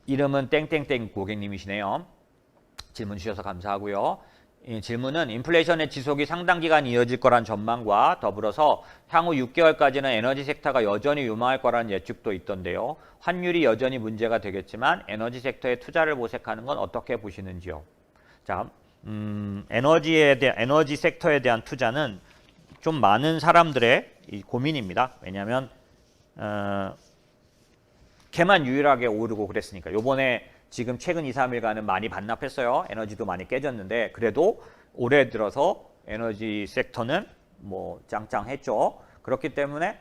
이름은 땡땡땡 고객님이시네요. 질문 주셔서 감사하고요. 이 질문은 인플레이션의 지속이 상당 기간 이어질 거란 전망과 더불어서 향후 6개월까지는 에너지 섹터가 여전히 유망할 거라는 예측도 있던데요. 환율이 여전히 문제가 되겠지만 에너지 섹터에 투자를 모색하는 건 어떻게 보시는지요? 자, 에너지 섹터에 대한 투자는 좀 많은 사람들의 이 고민입니다. 왜냐하면 걔만 유일하게 오르고 그랬으니까. 요번에 지금 최근 2, 3일간은 많이 반납했어요. 에너지도 많이 깨졌는데 그래도 올해 들어서 에너지 섹터는 뭐 짱짱했죠. 그렇기 때문에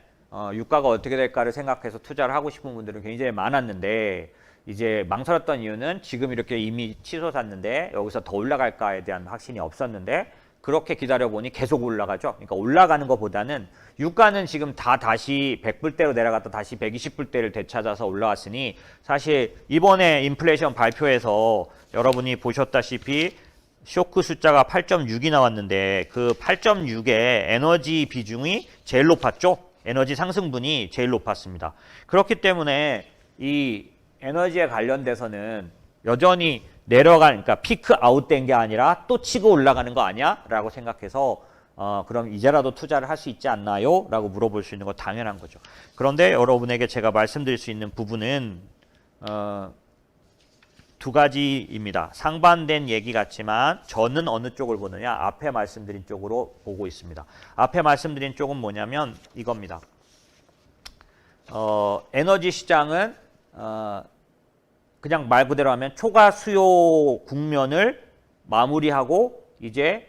유가가 어떻게 될까를 생각해서 투자를 하고 싶은 분들은 굉장히 많았는데 이제 망설였던 이유는 지금 이렇게 이미 치솟았는데 여기서 더 올라갈까에 대한 확신이 없었는데 그렇게 기다려보니 계속 올라가죠. 그러니까 올라가는 것보다는 유가는 지금 다시 100불대로 내려갔다 다시 120불대를 되찾아서 올라왔으니 사실 이번에 인플레이션 발표에서 여러분이 보셨다시피 쇼크 숫자가 8.6이 나왔는데 그 8.6의 에너지 비중이 제일 높았죠. 에너지 상승분이 제일 높았습니다. 그렇기 때문에 이 에너지에 관련돼서는 여전히 그러니까 피크 아웃된 게 아니라 또 치고 올라가는 거 아니야? 라고 생각해서 그럼 이제라도 투자를 할 수 있지 않나요? 라고 물어볼 수 있는 건 당연한 거죠. 그런데 여러분에게 제가 말씀드릴 수 있는 부분은 두 가지입니다. 상반된 얘기 같지만 저는 어느 쪽을 보느냐? 앞에 말씀드린 쪽으로 보고 있습니다. 앞에 말씀드린 쪽은 뭐냐면 이겁니다. 에너지 시장은 그냥 말 그대로 하면 초과 수요 국면을 마무리하고 이제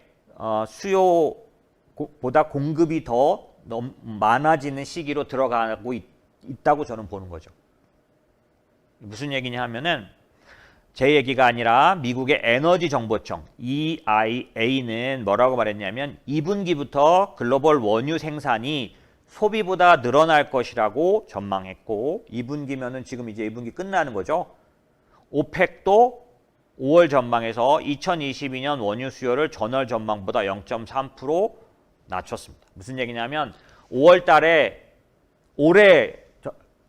수요보다 공급이 더 많아지는 시기로 들어가고 있다고 저는 보는 거죠. 무슨 얘기냐 하면은 제 얘기가 아니라 미국의 에너지 정보청 EIA는 뭐라고 말했냐면 2분기부터 글로벌 원유 생산이 소비보다 늘어날 것이라고 전망했고 2분기면은 지금 이제 2분기 끝나는 거죠. 오펙도 5월 전망에서 2022년 원유 수요를 전월 전망보다 0.3% 낮췄습니다. 무슨 얘기냐면 5월 달에 올해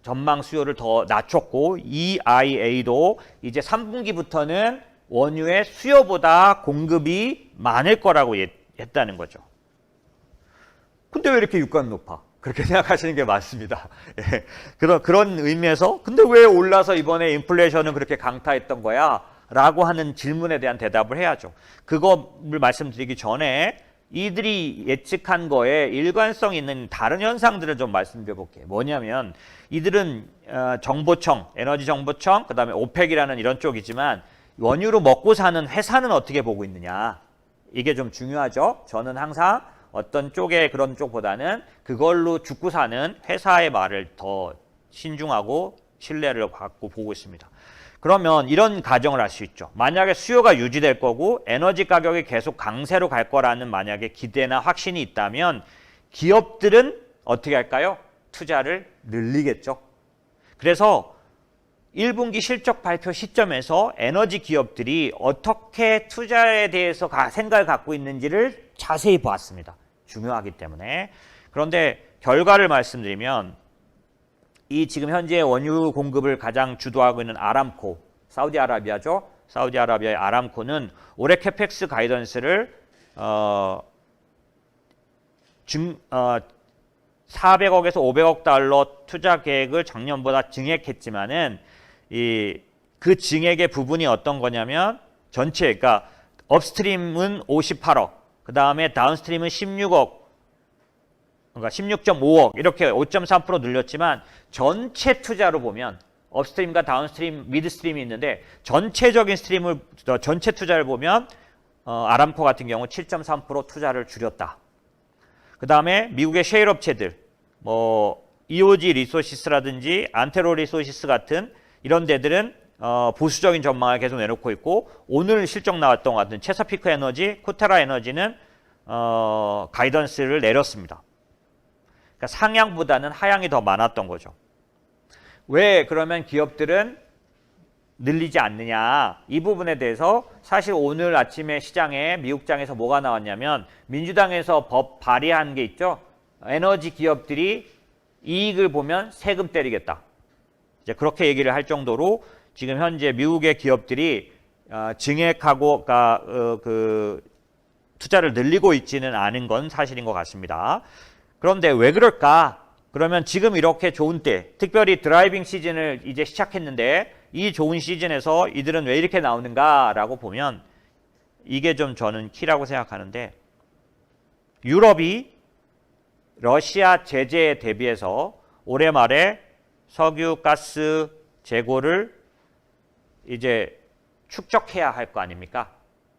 전망 수요를 더 낮췄고 EIA도 이제 3분기부터는 원유의 수요보다 공급이 많을 거라고 했다는 거죠. 근데 왜 이렇게 유가는 높아? 그렇게 생각하시는 게 맞습니다. 예. 그런 의미에서 근데 왜 올라서 이번에 인플레이션은 그렇게 강타했던 거야? 라고 하는 질문에 대한 대답을 해야죠. 그거를 말씀드리기 전에 이들이 예측한 거에 일관성 있는 다른 현상들을 좀 말씀드려 볼게요. 뭐냐면 이들은 정보청, 에너지 정보청, 그 다음에 오펙이라는 이런 쪽이지만 원유로 먹고 사는 회사는 어떻게 보고 있느냐. 이게 좀 중요하죠. 저는 항상 어떤 쪽의 그런 쪽보다는 그걸로 죽고 사는 회사의 말을 더 신중하고 신뢰를 갖고 보고 있습니다. 그러면 이런 가정을 할 수 있죠. 만약에 수요가 유지될 거고 에너지 가격이 계속 강세로 갈 거라는 만약에 기대나 확신이 있다면 기업들은 어떻게 할까요? 투자를 늘리겠죠. 그래서 1분기 실적 발표 시점에서 에너지 기업들이 어떻게 투자에 대해서 생각을 갖고 있는지를 자세히 보았습니다. 중요하기 때문에. 그런데 결과를 말씀드리면 이 지금 현재 원유 공급을 가장 주도하고 있는 아람코, 사우디아라비아죠. 사우디아라비아의 아람코는 올해 캐펙스 가이던스를 400억에서 500억 달러 투자 계획을 작년보다 증액했지만은 그 증액의 부분이 어떤 거냐면 전체 그러니까 업스트림은 58억, 그 다음에 다운스트림은 16억, 그러니까 16.5억 이렇게 5.3% 늘렸지만 전체 투자로 보면 업스트림과 다운스트림, 미드스트림이 있는데 전체적인 전체 투자를 보면 아람코 같은 경우 7.3% 투자를 줄였다. 그 다음에 미국의 셰일 업체들, 뭐 EOG 리소시스라든지 안테로 리소시스 같은 이런 데들은 보수적인 전망을 계속 내놓고 있고 오늘 실적 나왔던 것 같은 체사피크 에너지, 코테라 에너지는 가이던스를 내렸습니다. 그러니까 상향보다는 하향이 더 많았던 거죠. 왜 그러면 기업들은 늘리지 않느냐 이 부분에 대해서 사실 오늘 아침에 시장에 미국장에서 뭐가 나왔냐면 민주당에서 법 발의한 게 있죠. 에너지 기업들이 이익을 보면 세금 때리겠다. 이제 그렇게 얘기를 할 정도로 지금 현재 미국의 기업들이 증액하고 그 투자를 늘리고 있지는 않은 건 사실인 것 같습니다. 그런데 왜 그럴까? 그러면 지금 이렇게 좋은 때, 특별히 드라이빙 시즌을 이제 시작했는데 이 좋은 시즌에서 이들은 왜 이렇게 나오는가라고 보면 이게 좀 저는 키라고 생각하는데, 유럽이 러시아 제재에 대비해서 올해 말에 석유, 가스 재고를 이제 축적해야 할 거 아닙니까?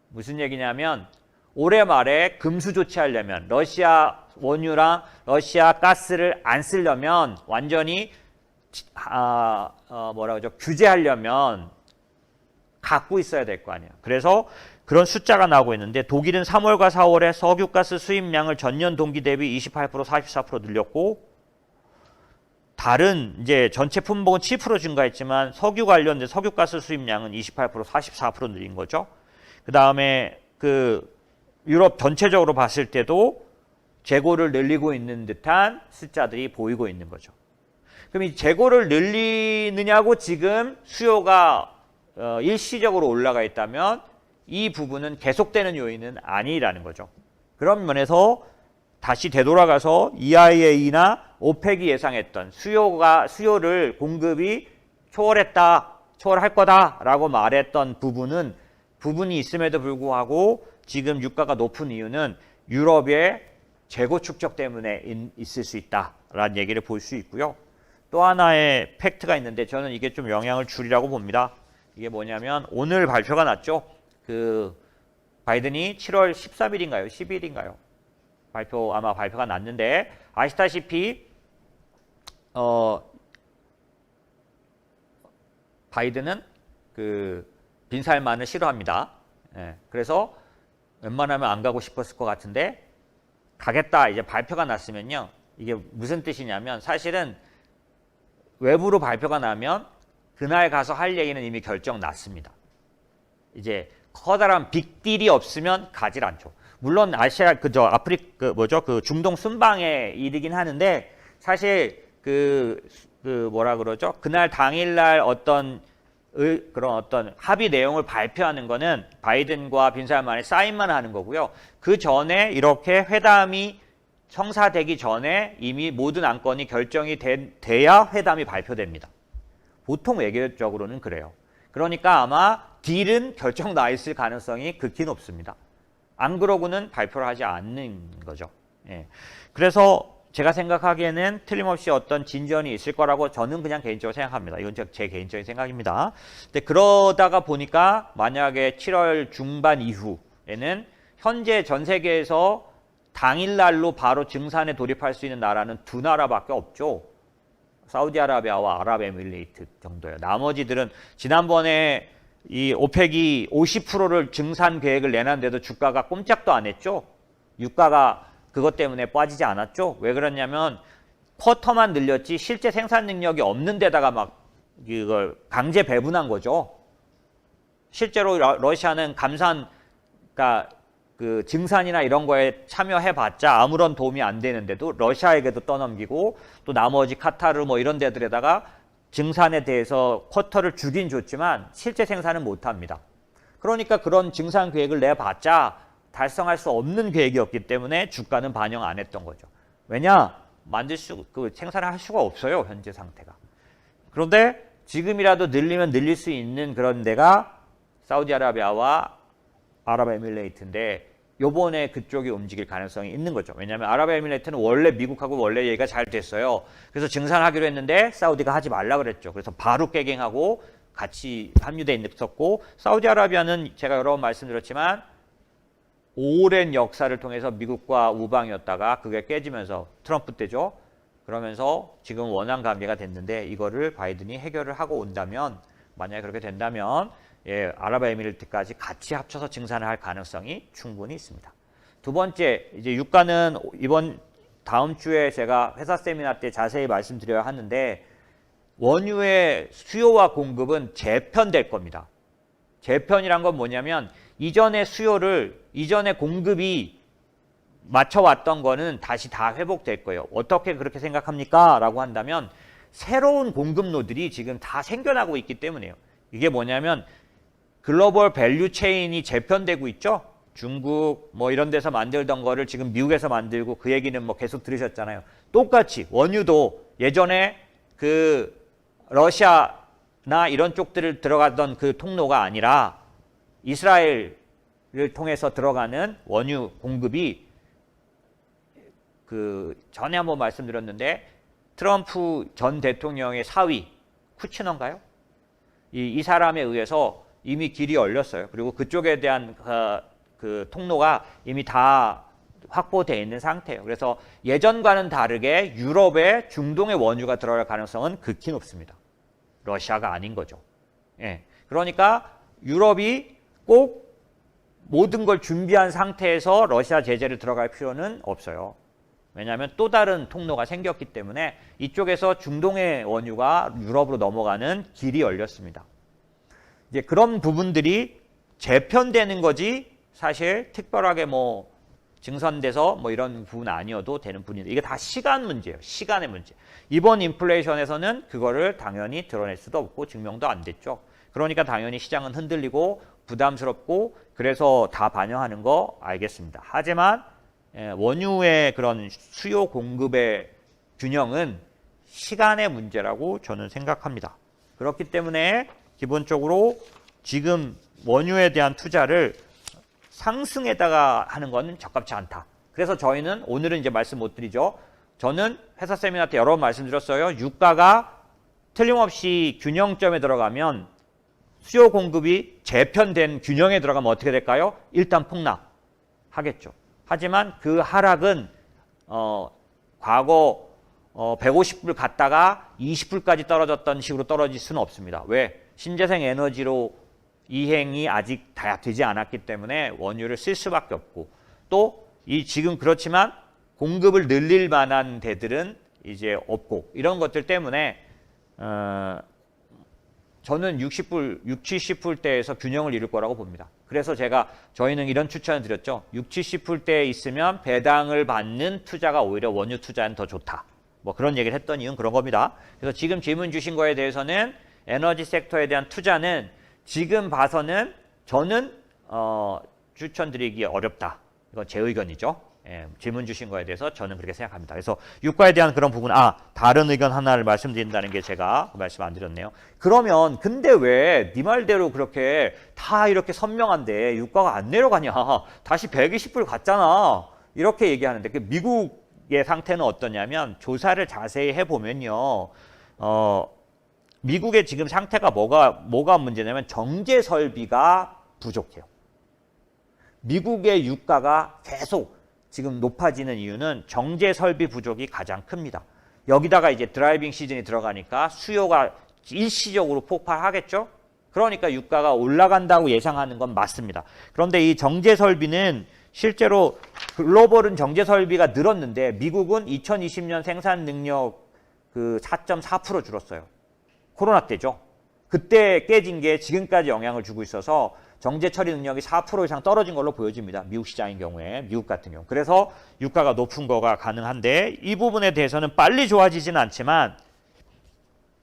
무슨 얘기냐면 올해 말에 금수 조치하려면, 러시아 원유랑 러시아 가스를 안 쓰려면, 완전히 뭐라 그러죠? 규제하려면 갖고 있어야 될 거 아니에요. 그래서 그런 숫자가 나오고 있는데, 독일은 3월과 4월에 석유 가스 수입량을 전년 동기 대비 28%, 44% 늘렸고, 다른 이제 전체 품목은 7% 증가했지만 석유 관련된 석유 가스 수입량은 28%, 44% 늘린 거죠. 그 다음에 그 유럽 전체적으로 봤을 때도 재고를 늘리고 있는 듯한 숫자들이 보이고 있는 거죠. 그럼 이 재고를 늘리느냐고 지금 수요가 일시적으로 올라가 있다면 이 부분은 계속되는 요인은 아니라는 거죠. 그런 면에서 다시 되돌아가서 EIA나 오펙이 예상했던 수요를 공급이 초월할 거다라고 말했던 부분이 있음에도 불구하고 지금 유가가 높은 이유는 유럽의 재고 축적 때문에 있을 수 있다라는 얘기를 볼 수 있고요. 또 하나의 팩트가 있는데 저는 이게 좀 영향을 주리라고 봅니다. 이게 뭐냐면 오늘 발표가 났죠. 그 바이든이 7월 13일인가요? 10일인가요? 아마 발표가 났는데, 아시다시피 바이든은 그 빈살만을 싫어합니다. 예, 그래서 웬만하면 안 가고 싶었을 것 같은데 가겠다 이제 발표가 났으면요, 이게 무슨 뜻이냐면 사실은 외부로 발표가 나면 그날 가서 할 얘기는 이미 결정 났습니다. 이제 커다란 빅딜이 없으면 가질 않죠. 물론 아시아 그 중동 순방에 이르긴 하는데, 사실 뭐라 그러죠? 그날 당일날 그런 어떤 합의 내용을 발표하는 거는 바이든과 빈살만이 사인만 하는 거고요. 그 전에 이렇게 회담이 성사되기 전에 이미 모든 안건이 결정이 돼야 회담이 발표됩니다. 보통 외교적으로는 그래요. 그러니까 아마 딜은 결정 나 있을 가능성이 극히 높습니다. 안 그러고는 발표를 하지 않는 거죠. 예. 그래서 제가 생각하기에는 틀림없이 어떤 진전이 있을 거라고 저는 그냥 개인적으로 생각합니다. 이건 제 개인적인 생각입니다. 근데 그러다가 보니까 만약에 7월 중반 이후에는 현재 전 세계에서 당일날로 바로 증산에 돌입할 수 있는 나라는 두 나라밖에 없죠. 사우디아라비아와 아랍에미레이트 정도예요. 나머지들은 지난번에 이 오펙이 50%를 증산 계획을 내놨는데도 주가가 꼼짝도 안 했죠. 유가가 그것 때문에 빠지지 않았죠. 왜 그러냐면 쿼터만 늘렸지 실제 생산 능력이 없는 데다가 막 이걸 강제 배분한 거죠. 실제로 러시아는 그러니까 그 증산이나 이런 거에 참여해봤자 아무런 도움이 안 되는데도 러시아에게도 떠넘기고, 또 나머지 카타르 뭐 이런 데들에다가 증산에 대해서 쿼터를 주긴 줬지만 실제 생산은 못합니다. 그러니까 그런 증산 계획을 내봤자 달성할 수 없는 계획이었기 때문에 주가는 반영 안 했던 거죠. 왜냐? 생산을 할 수가 없어요, 현재 상태가. 그런데 지금이라도 늘리면 늘릴 수 있는 그런 데가 사우디아라비아와 아랍에미레이트인데, 요번에 그쪽이 움직일 가능성이 있는 거죠. 왜냐하면 아랍에미레이트는 원래 미국하고 원래 얘기가 잘 됐어요. 그래서 증산하기로 했는데 사우디가 하지 말라 그랬죠. 그래서 바로 깨갱하고 같이 합류돼 있었고, 사우디아라비아는 제가 여러 번 말씀드렸지만 오랜 역사를 통해서 미국과 우방이었다가 그게 깨지면서 트럼프 때죠. 그러면서 지금 원한 관계가 됐는데, 이거를 바이든이 해결을 하고 온다면, 만약에 그렇게 된다면 아랍에미리트까지 같이 합쳐서 증산을 할 가능성이 충분히 있습니다. 두 번째, 이제 유가는 다음 주에 제가 회사 세미나 때 자세히 말씀드려야 하는데, 원유의 수요와 공급은 재편될 겁니다. 재편이란 건 뭐냐면 이전의 공급이 맞춰왔던 거는 다시 다 회복될 거예요. 어떻게 그렇게 생각합니까? 라고 한다면 새로운 공급로들이 지금 다 생겨나고 있기 때문이에요. 이게 뭐냐면 글로벌 밸류 체인이 재편되고 있죠. 중국 뭐 이런 데서 만들던 거를 지금 미국에서 만들고 그 얘기는 뭐 계속 들으셨잖아요. 똑같이 원유도 예전에 그 러시아나 이런 쪽들을 들어가던 그 통로가 아니라 이스라엘을 통해서 들어가는 원유 공급이 그 전에 한번 말씀드렸는데 트럼프 전 대통령의 사위 쿠츠너인가요? 이 사람에 의해서 이미 길이 열렸어요. 그리고 그쪽에 대한 그 통로가 이미 다 확보되어 있는 상태예요. 그래서 예전과는 다르게 유럽에 중동의 원유가 들어갈 가능성은 극히 높습니다. 러시아가 아닌 거죠. 예. 그러니까 유럽이 꼭 모든 걸 준비한 상태에서 러시아 제재를 들어갈 필요는 없어요. 왜냐하면 또 다른 통로가 생겼기 때문에 이쪽에서 중동의 원유가 유럽으로 넘어가는 길이 열렸습니다. 이제 그런 부분들이 재편되는 거지 사실 특별하게 뭐 증선돼서 뭐 이런 부분 아니어도 되는 부분인데 이게 다 시간 문제예요. 시간의 문제. 이번 인플레이션에서는 그거를 당연히 드러낼 수도 없고 증명도 안 됐죠. 그러니까 당연히 시장은 흔들리고 부담스럽고 그래서 다 반영하는 거 알겠습니다. 하지만 원유의 그런 수요 공급의 균형은 시간의 문제라고 저는 생각합니다. 그렇기 때문에 기본적으로 지금 원유에 대한 투자를 상승에다가 하는 것은 적합치 않다. 그래서 저희는 오늘은 이제 말씀 못 드리죠. 저는 회사 세미나 때 여러 번 말씀드렸어요. 유가가 틀림없이 균형점에 들어가면 수요 공급이 재편된 균형에 들어가면 어떻게 될까요? 일단 폭락하겠죠. 하지만 그 하락은 과거 150불 갔다가 20불까지 떨어졌던 식으로 떨어질 수는 없습니다. 왜? 신재생 에너지로 이행이 아직 다 되지 않았기 때문에 원유를 쓸 수밖에 없고 또 이 지금 그렇지만 공급을 늘릴 만한 데들은 이제 없고 이런 것들 때문에 저는 60불, 60, 70불 대에서 균형을 이룰 거라고 봅니다. 그래서 저희는 이런 추천을 드렸죠. 60, 70불 대에 있으면 배당을 받는 투자가 오히려 원유 투자는 더 좋다. 뭐 그런 얘기를 했던 이유는 그런 겁니다. 그래서 지금 질문 주신 거에 대해서는 에너지 섹터에 대한 투자는 지금 봐서는 저는 추천드리기 어렵다. 이건 제 의견이죠. 예, 질문 주신 거에 대해서 저는 그렇게 생각합니다. 그래서 유가에 대한 그런 부분, 다른 의견 하나를 말씀드린다는 게 제가 말씀 안 드렸네요. 그러면 근데 왜 네 말대로 그렇게 다 이렇게 선명한데 유가가 안 내려가냐? 다시 120불 갔잖아. 이렇게 얘기하는데 미국의 상태는 어떠냐면 조사를 자세히 해보면요. 미국의 지금 상태가 뭐가 문제냐면 정제 설비가 부족해요. 미국의 유가가 계속 지금 높아지는 이유는 정제 설비 부족이 가장 큽니다. 여기다가 이제 드라이빙 시즌이 들어가니까 수요가 일시적으로 폭발하겠죠? 그러니까 유가가 올라간다고 예상하는 건 맞습니다. 그런데 이 정제 설비는 실제로 글로벌은 정제 설비가 늘었는데 미국은 2020년 생산 능력 그 4.4% 줄었어요. 코로나 때죠. 그때 깨진 게 지금까지 영향을 주고 있어서 정제 처리 능력이 4% 이상 떨어진 걸로 보여집니다. 미국 시장인 경우에, 미국 같은 경우. 그래서 유가가 높은 거가 가능한데 이 부분에 대해서는 빨리 좋아지지는 않지만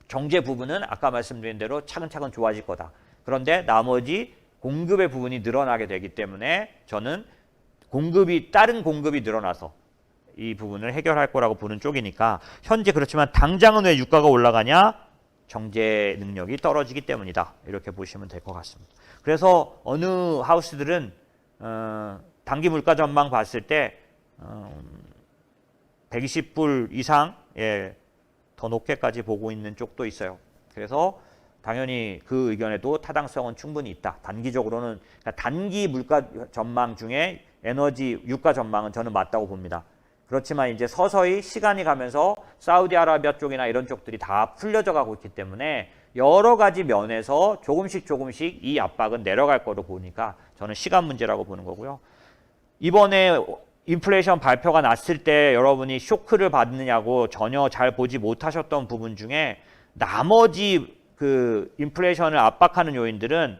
정제 부분은 아까 말씀드린 대로 차근차근 좋아질 거다. 그런데 나머지 공급의 부분이 늘어나게 되기 때문에 저는 다른 공급이 늘어나서 이 부분을 해결할 거라고 보는 쪽이니까 현재 그렇지만 당장은 왜 유가가 올라가냐? 정제 능력이 떨어지기 때문이다. 이렇게 보시면 될 것 같습니다. 그래서 어느 하우스들은 단기 물가 전망 봤을 때 120불 이상 더 높게까지 보고 있는 쪽도 있어요. 그래서 당연히 그 의견에도 타당성은 충분히 있다. 단기적으로는 그러니까 단기 물가 전망 중에 에너지 유가 전망은 저는 맞다고 봅니다. 그렇지만 이제 서서히 시간이 가면서 사우디아라비아 쪽이나 이런 쪽들이 다 풀려져 가고 있기 때문에 여러 가지 면에서 조금씩 이 압박은 내려갈 거로 보니까 저는 시간 문제라고 보는 거고요. 이번에 인플레이션 발표가 났을 때 여러분이 쇼크를 받느냐고 전혀 잘 보지 못하셨던 부분 중에 나머지 그 인플레이션을 압박하는 요인들은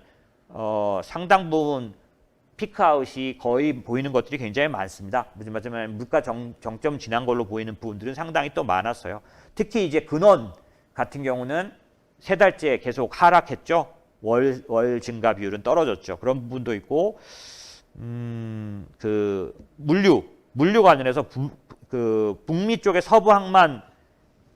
상당 부분 피크아웃이 거의 보이는 것들이 굉장히 많습니다. 하지만 물가 정점 지난 걸로 보이는 부분들은 상당히 또 많았어요. 특히 이제 근원 같은 경우는 세 달째 계속 하락했죠. 월 증가 비율은 떨어졌죠. 그런 부분도 있고, 그 물류 관련해서 그 북미 쪽의 서부 항만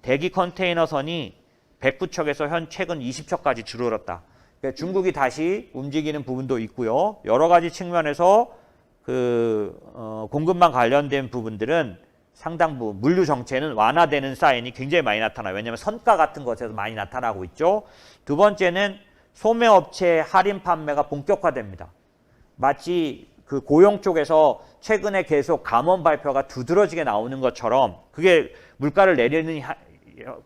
대기 컨테이너선이 109척에서 현 최근 20척까지 줄어들었다. 그러니까 중국이 다시 움직이는 부분도 있고요. 여러 가지 측면에서 공급망 관련된 부분들은 상당 부분 물류 정체는 완화되는 사인이 굉장히 많이 나타나요. 왜냐하면 선가 같은 것에서 많이 나타나고 있죠. 두 번째는 소매업체 할인 판매가 본격화됩니다. 마치 그 고용 쪽에서 최근에 계속 감원 발표가 두드러지게 나오는 것처럼 그게 물가를 내리는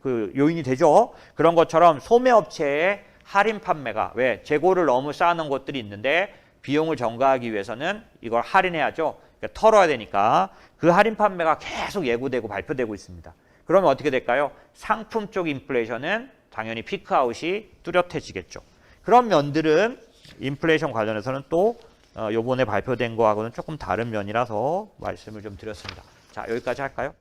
그 요인이 되죠. 그런 것처럼 소매업체의 할인 판매가 왜 재고를 너무 쌓아놓은 것들이 있는데 비용을 전가하기 위해서는 이걸 할인해야죠. 그러니까 털어야 되니까 그 할인 판매가 계속 예고되고 발표되고 있습니다. 그러면 어떻게 될까요? 상품 쪽 인플레이션은 당연히 피크아웃이 뚜렷해지겠죠. 그런 면들은 인플레이션 관련해서는 또 요번에 발표된 거하고는 조금 다른 면이라서 말씀을 좀 드렸습니다. 자, 여기까지 할까요?